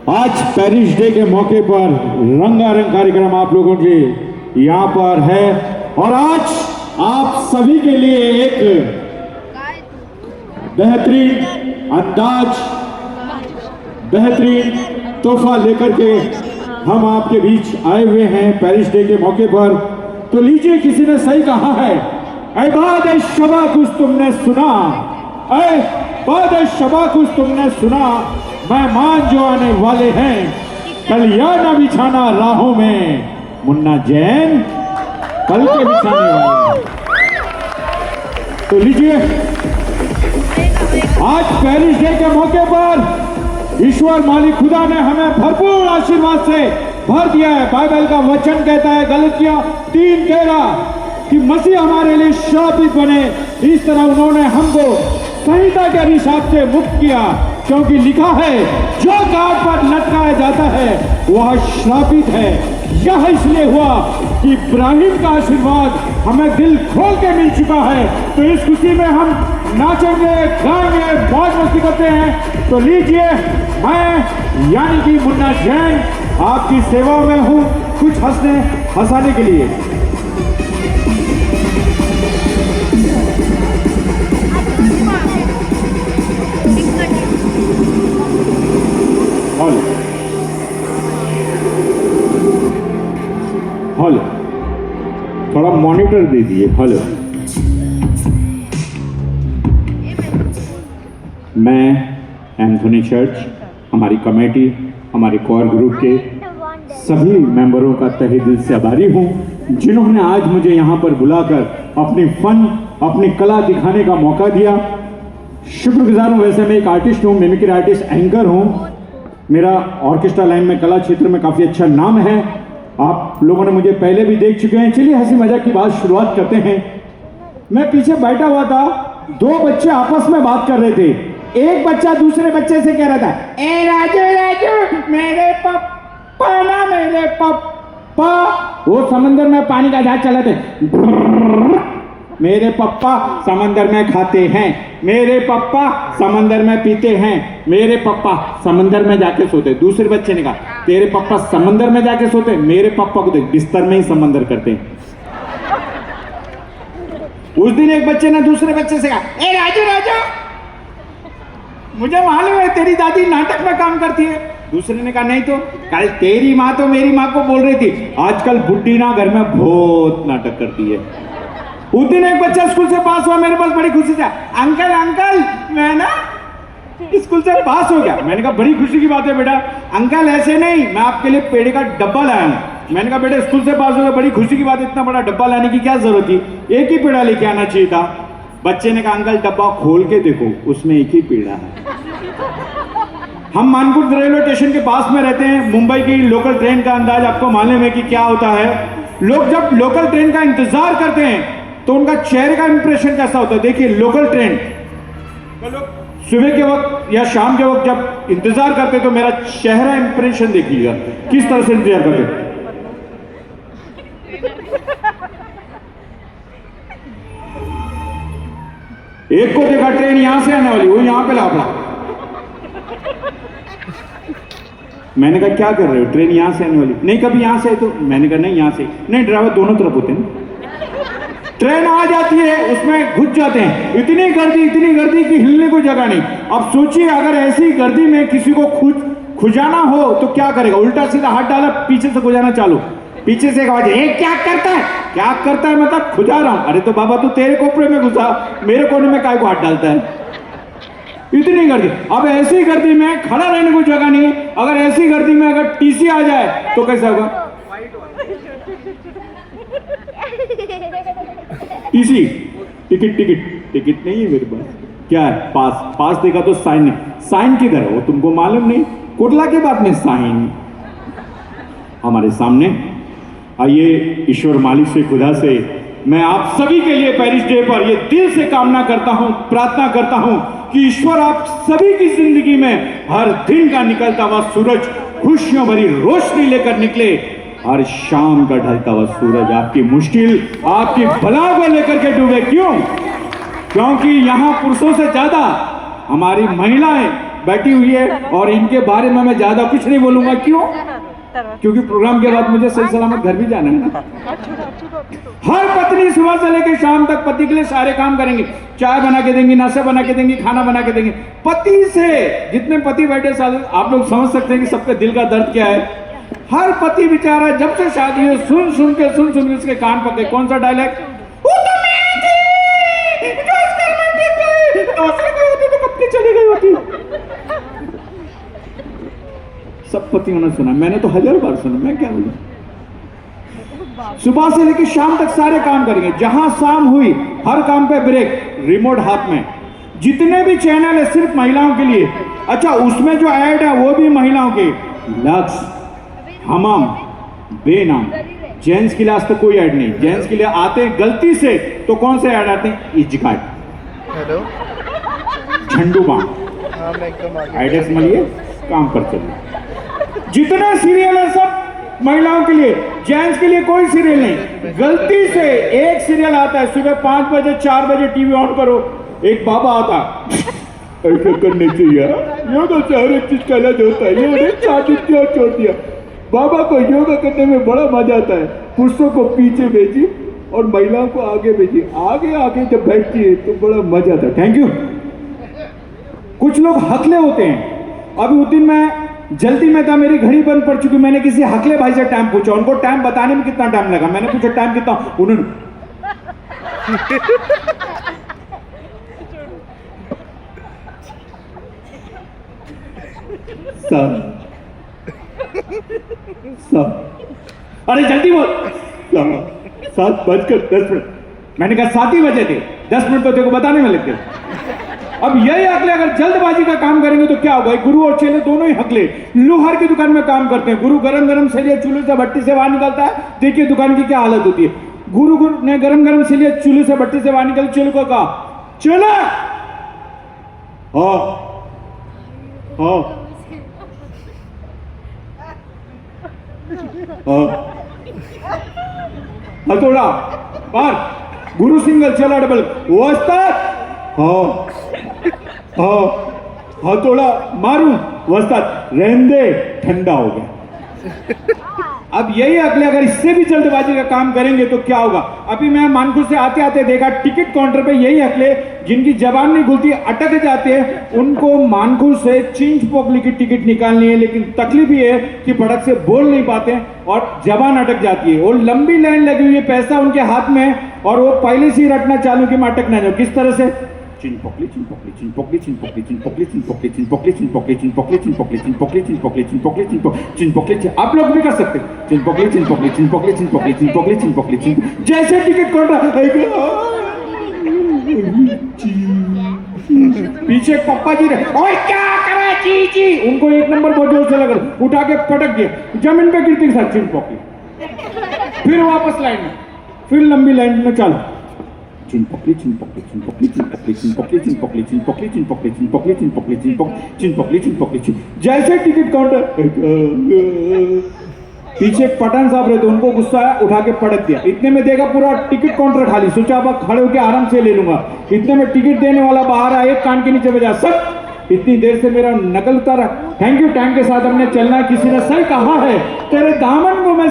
आज Paris day के मौके पर रंगारंग कार्यक्रम आप लोगों के यहाँ पर है और आज आप सभी के लिए एक बेहतरीन अंदाज, बेहतरीन तोहफा लेकर के हम आपके बीच आए हुए हैं पेरिस डे के मौके पर। तो लीजिए, किसी ने सही कहा है, ऐ बाद शबा कुछ तुमने सुना, ऐ बाद शबा कुछ तुमने सुना, मेहमान जो आने वाले हैं कल या ना बिछाना राहों में, मुन्ना जैन कल के बिछाने वाले हैं। तो लीजिए, आज पेरिस डे के मौके पर ईश्वर मालिक खुदा ने हमें भरपूर आशीर्वाद से भर दिया है। बाइबल का वचन कहता है गलतियां 3:13 कि मसीह हमारे लिए श्रापित बने, इस तरह उन्होंने हमको संहिता के हिसाब से मुक्त किया, क्योंकि लिखा है जो काट पर लटकाया जाता है वह श्रापित है। यह इसलिए हुआ कि इब्राहिम का आशीर्वाद हमें दिल खोल के मिल चुका है। तो इस खुशी में हम नाचेंगे, गाएंगे, मौज मस्ती करते हैं। तो लीजिए, मैं यानी कि मुन्ना जैन आपकी सेवा में हूँ कुछ हंसाने के लिए। हेलो, थोड़ा मॉनिटर दे दिए। हेलो, मैं एंथोनी चर्च, हमारी कमेटी, हमारे कोर ग्रुप के सभी मेंबरों का तहे दिल से आभारी हूं, जिन्होंने आज मुझे यहां पर बुलाकर अपनी फन, अपनी कला दिखाने का मौका दिया। शुक्रगुजार हूं। वैसे मैं एक आर्टिस्ट हूं, मिमिक्री आर्टिस्ट, एंकर हूं। मेरा ऑर्केस्ट्रा लाइन में, कला क्षेत्र में काफ़ी अच्छा नाम है। आप लोगों ने मुझे पहले भी देख चुके हैं। चलिए हंसी मजाक की बात शुरुआत करते हैं। मैं पीछे बैठा हुआ था, दो बच्चे आपस में बात कर रहे थे। एक बच्चा दूसरे बच्चे से कह रहा था, ए राजू राजू मेरे पप्पा ना, मेरे पप्पा। वो समंदर में पानी का जहाज चलाते, मेरे पप्पा समंदर में खाते हैं, मेरे पप्पा समंदर में पीते हैं, मेरे पप्पा समंदर में जाके सोते। दूसरे बच्चे ने कहा, तेरे पप्पा समंदर में जाके सोते, मेरे पापा को देख बिस्तर में ही समंदर करते हैं। उस दिन एक बच्चे ने दूसरे बच्चे से कहा, ए राजू राजू मुझे मालूम है तेरी दादी नाटक में काम करती है। दूसरे ने कहा, नहीं तो। कल तेरी माँ तो मेरी माँ को बोल रही थी आजकल बुड्ढी ना घर में बहुत नाटक करती है। उस दिन एक बच्चा स्कूल से पास हुआ, मेरे पास बड़ी खुशी से, अंकल अंकल मैं ना स्कूल से पास हो गया। मैंने कहा बड़ी खुशी की बात है बेटा। अंकल ऐसे नहीं, मैं आपके लिए पेड़े का डब्बा लाया हूँ। मैंने कहा बेटा स्कूल से पास हो गया, बड़ी खुशी की बात है, इतना बड़ा डब्बा लाने की क्या जरूरत थी, एक ही पेड़ा लेके आना चाहिए था। बच्चे ने कहा अंकल डब्बा खोल के देखो, उसमें एक ही पेड़ा है। हम मानपुर रेलवे स्टेशन के पास में रहते हैं। मुंबई की लोकल ट्रेन का अंदाज आपको मालूम है कि क्या होता है। लोग जब लोकल ट्रेन का इंतजार करते हैं तो उनका चेहरे का इंप्रेशन कैसा होता है। देखिए, लोकल ट्रेन तो लोग सुबह के वक्त या शाम के वक्त जब इंतजार करते तो मेरा चेहरा इंप्रेशन देखिएगा किस तरह से इंतजार करते। एक को देखा ट्रेन यहां से आने वाली, वो यहां पे लापड़ा। मैंने कहा क्या कर रहे हो, ट्रेन यहां से आने वाली, नहीं कभी यहां से। तो मैंने कहा नहीं यहां से नहीं, ड्राइवर दोनों तरफ होते हैं। ट्रेन आ जाती है, उसमें घुस जाते हैं, इतनी गर्दी कि हिलने को जगह नहीं। अब सोचिए अगर ऐसी गर्दी में किसी को खुजाना हो तो क्या करेगा, उल्टा सीधा हाथ डाला, पीछे से खुजाना चालू, पीछे से आवाज, क्या करता है, क्या करता है, मतलब खुजा रहा हूं। अरे तो बाबा तू तेरे कोपरे में घुसा, मेरे कोने में काय को हाथ डालता है। इतनी गर्दी। अब ऐसी गर्दी में खड़ा रहने को जगह नहीं। अगर ऐसी गर्दी में अगर टीसी आ जाए तो कैसा होगा। टीसी, टिकट नहीं है मेरे पास। क्या है, पास देखा तो साइन किधर है, वो तुमको मालूम नहीं। कोटला के बाद में साइन हमारे सामने। आइए ईश्वर मालिक से, खुदा से मैं आप सभी के लिए पेरिस डे पर ये दिल से कामना करता हूं, प्रार्थना करता हूं कि ईश्वर आप सभी की जिंदगी में हर दिन का निकलता हुआ सूरज खुशियों भरी रोशनी लेकर निकले। हर शाम का ढलता हुआ सूरज आपकी मुश्किल, आपकी भला को लेकर के डूबे। क्यों? क्योंकि यहां पुरुषों से ज्यादा हमारी महिलाएं बैठी हुई है और इनके बारे में मैं ज्यादा कुछ नहीं बोलूंगा। क्यों? क्योंकि प्रोग्राम के बाद मुझे सही सलामत घर भी जाना है ना। हर पत्नी सुबह से लेकर शाम तक पति के लिए सारे काम करेंगी, चाय बना के देंगी, नाश्ता बना के देंगी, खाना बना के देंगी। पति से जितने पति बैठे साथ आप लोग समझ सकते हैं कि सबके दिल का दर्द क्या है। हर पति बेचारा जब से शादी है सुन सुन के उसके कान पके। कौन सा डायलॉग? चली गई होती। सब पतियों ने सुना, मैंने तो 1000 बार सुना, मैं क्या बोलूं। सुबह से लेकर शाम तक सारे काम करेंगे। जहां शाम हुई हर काम पे ब्रेक, रिमोट हाथ में। जितने भी चैनल है सिर्फ महिलाओं के लिए। अच्छा, उसमें जो ऐड है वो भी महिलाओं के। लक्स, हमाम, बेनाम। जेंट्स के लिए आज तक कोई ऐड नहीं। जेंट्स के लिए आते हैं गलती से तो कौन से ऐड आते हैं? इजकाट, हेलो, झंडू बाम, हाँ मैं एकदम आगे। एड्रेस मिलिए, काम पर चलिए। जितने सीरियल है सब महिलाओं के लिए, जेंट्स के लिए कोई सीरियल नहीं। गलती से एक सीरियल आता है सुबह 5 बजे 4 बजे टीवी ऑन करो, एक बाबा आता, ऐसा करने चाहिए, योगा से हर एक चीज का इलाज होता है, ये शादी क्यों छोड़ दिया। बाबा को योगा करने में बड़ा मजा आता है। पुरुषों को पीछे भेजिए और महिलाओं को आगे भेजिए। आगे आगे जब बैठती है तो बड़ा मजा आता है। Thank you. कुछ लोग हकले होते हैं। अभी उस दिन मैं जल्दी में था, मेरी घड़ी बंद पड़ चुकी। मैंने किसी हकले भाई से टाइम पूछा, उनको टाइम बताने में कितना टाइम लगा। मैंने पूछा टाइम कितना, उन्होंने अरे जल्दी बोल, 7:10। मैंने कहा 7 ही बजे थे, 10 मिनट तो तेरे को बताने में लगते। अब यही हकले अगर जल्दबाजी का काम करेंगे तो क्या होगा? गुरु और चेले दोनों ही हकले लोहार की दुकान में काम करते हैं। गुरु गरम गरम सलिया चूल्हे से भट्टी से बाहर निकलता है, देखिए दुकान की क्या हालत होती है। गुरु ने गरम गरम सलिया चूल्हे से भट्टी से बाहर निकल, चेले को कहा चला, हाँ हाँ हथौड़ा बार, गुरु सिंगल चला डबल, वस्ताद, हाँ हाँ हथौड़ा मारूं, वस्ताद रहने दे, ठंडा हो गया। अब यही अगले अगर इससे भी जल्दबाजी का काम करेंगे तो क्या होगा? अभी मैं मानकुर से आते आते देखा टिकट काउंटर पे यही अगले जिनकी जबान नहीं खुलती, अटक जाते हैं, उनको मानकुर से चिंच पोकली की टिकट निकालनी है। लेकिन तकलीफ ये है कि भड़क से बोल नहीं पाते और जबान अटक जाती है। और लंबी लाइन लगी हुई है, पैसा उनके हाथ में है और वो पहले से ही रटना चालू कि मैं अटक ना जाऊं। किस तरह से? चिन पोकली चिन पोकली चिन पोकली चिन पोकली चिन पोकली चिन पोकली चिन पोकली चिन पोकली चिन पोकली चिन पोकली चिन पोकली चिन पोकली चिन पोकली चिन पोकली चिन पोकली। आप लोग भी कर सकते हैं। चिन पोकली चिन पोकली चिन पोकली चिन पोकली चिन पोकली चिन पोकली चिन। जैसे टिकट काउंटर पीछे पप्पा जी रहे, ओए क्या करा जी, उनको 1 नंबर बहुत जोर से लगा, उठा के पटक दिया, जमीन पे गिरती सर चिन पोकली। फिर वापस लाइन में, फिर लंबी लाइन में चलो, चिन पोकली चिन पोकली चिन पोकली चिन पोकली चिन पोकली चिन पोकली चिन पोकली चिन पोकली चिन पोकली चिन पोकली चिन चिन पोकली चिन पोकली चिन। जैसे टिकट काउंटर पीछे एक पठान साहब रहते, उनको गुस्सा आया, उठा के पटक दिया। इतने में देखा पूरा टिकट काउंटर खाली, सोचा अब खड़े होकर आराम से ले लूंगा। इतने में टिकट देने वाला बाहर आया, एक कान के नीचे बजा, सब इतनी देर से मेरा नकल उतारा। थैंक यू, टाइम के साथ हमने चलना। किसी ने सही कहा है, तेरे दामन को मैं